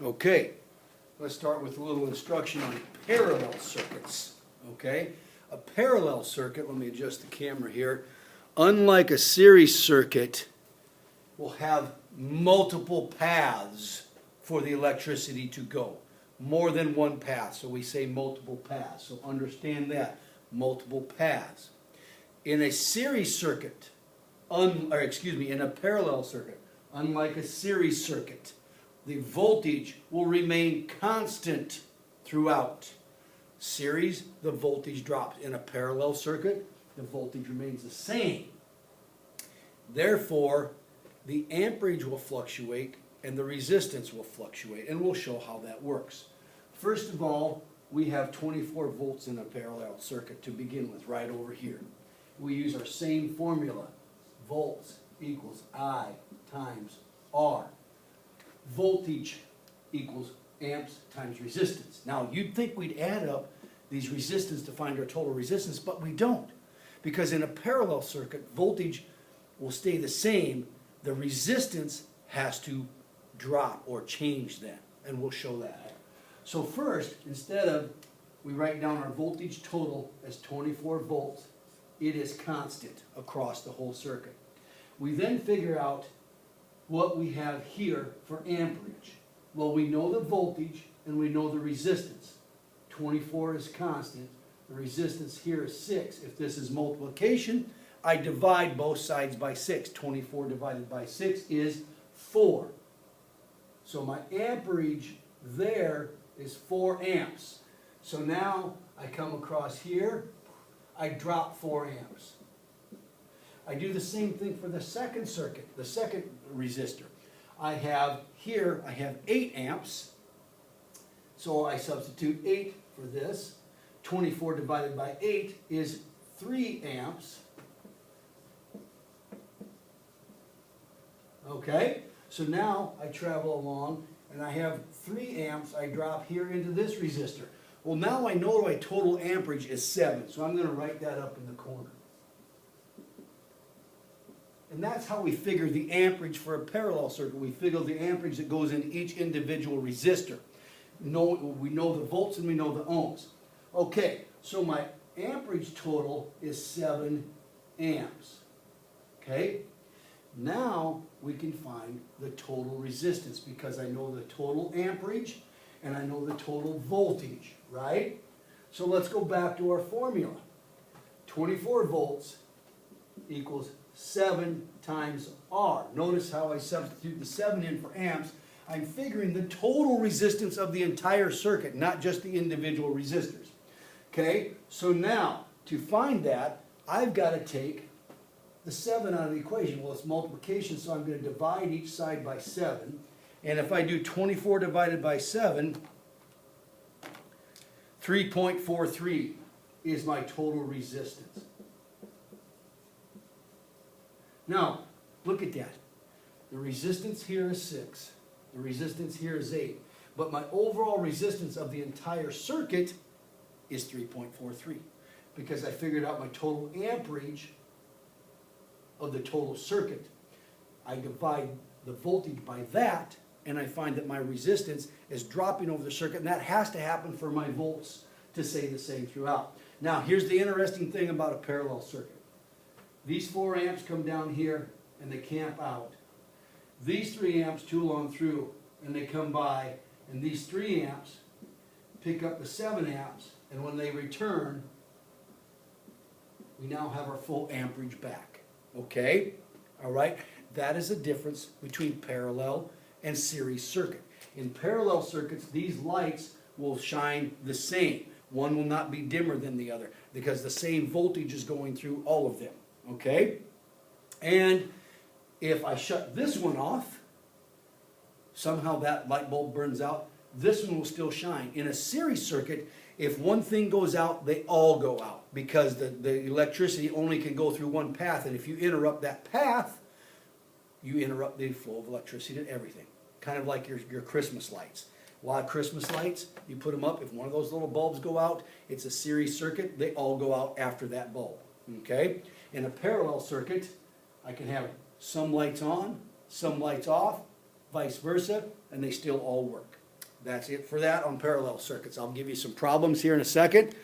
Okay, let's start with a little instruction on parallel circuits, okay? A parallel circuit, let me adjust the camera here, unlike a series circuit, will have multiple paths for the electricity to go. More than one path, so we say multiple paths. So understand that, multiple paths. In a series circuit, in a parallel circuit, unlike a series circuit, the voltage will remain constant throughout. Series, the voltage drops. In a parallel circuit, the voltage remains the same. Therefore, the amperage will fluctuate and the resistance will fluctuate, and we'll show how that works. First of all, we have 24 volts in a parallel circuit to begin with, right over here. We use our same formula. Volts equals I times R. Voltage equals amps times resistance. Now, you'd think we'd add up these resistance to find our total resistance, but we don't. Because in a parallel circuit, voltage will stay the same. The resistance has to drop or change then, and we'll show that. So first, instead of, we write down our voltage total as 24 volts, it is constant across the whole circuit. We then figure out what we have here for amperage. Well, we know the voltage and we know the resistance. 24 is constant. The resistance here is 6. If this is multiplication, I divide both sides by 6. 24 divided by 6 is 4. So my amperage there is 4 amps. So now I come across here, I drop 4 amps. I do the same thing for the second circuit, the second resistor. I have 8 amps. So I substitute 8 for this. 24 divided by 8 is 3 amps. Okay, so now I travel along and I have 3 amps I drop here into this resistor. Well, now I know my total amperage is 7, so I'm going to write that up in the corner. And that's how we figure the amperage for a parallel circuit. We figure the amperage that goes in each individual resistor. We know the volts and we know the ohms. Okay, so my amperage total is 7 amps. Okay, now we can find the total resistance because I know the total amperage and I know the total voltage, right? So let's go back to our formula. 24 volts equals 7 times R. Notice how I substitute the 7 in for amps. I'm figuring the total resistance of the entire circuit, not just the individual resistors. Okay, so now to find that, I've got to take the 7 out of the equation. Well, it's multiplication, so I'm going to divide each side by 7. And if I do 24 divided by 7, 3.43 is my total resistance. Now, look at that. The resistance here is 6. The resistance here is 8. But my overall resistance of the entire circuit is 3.43 because I figured out my total amperage of the total circuit. I divide the voltage by that, and I find that my resistance is dropping over the circuit, and that has to happen for my volts to stay the same throughout. Now, here's the interesting thing about a parallel circuit. These 4 amps come down here and they camp out. These 3 amps tool on through and they come by, and these 3 amps pick up the 7 amps, and when they return, we now have our full amperage back. Okay? All right? That is the difference between parallel and series circuit. In parallel circuits, these lights will shine the same. One will not be dimmer than the other because the same voltage is going through all of them. Okay? And if I shut this one off, somehow that light bulb burns out, this one will still shine. In a series circuit, if one thing goes out, they all go out because the electricity only can go through one path, and if you interrupt that path, you interrupt the flow of electricity to everything. Kind of like your Christmas lights. A lot of Christmas lights, you put them up, if one of those little bulbs go out, it's a series circuit, they all go out after that bulb. Okay? In a parallel circuit, I can have some lights on, some lights off, vice versa, and they still all work. That's it for that on parallel circuits. I'll give you some problems here in a second.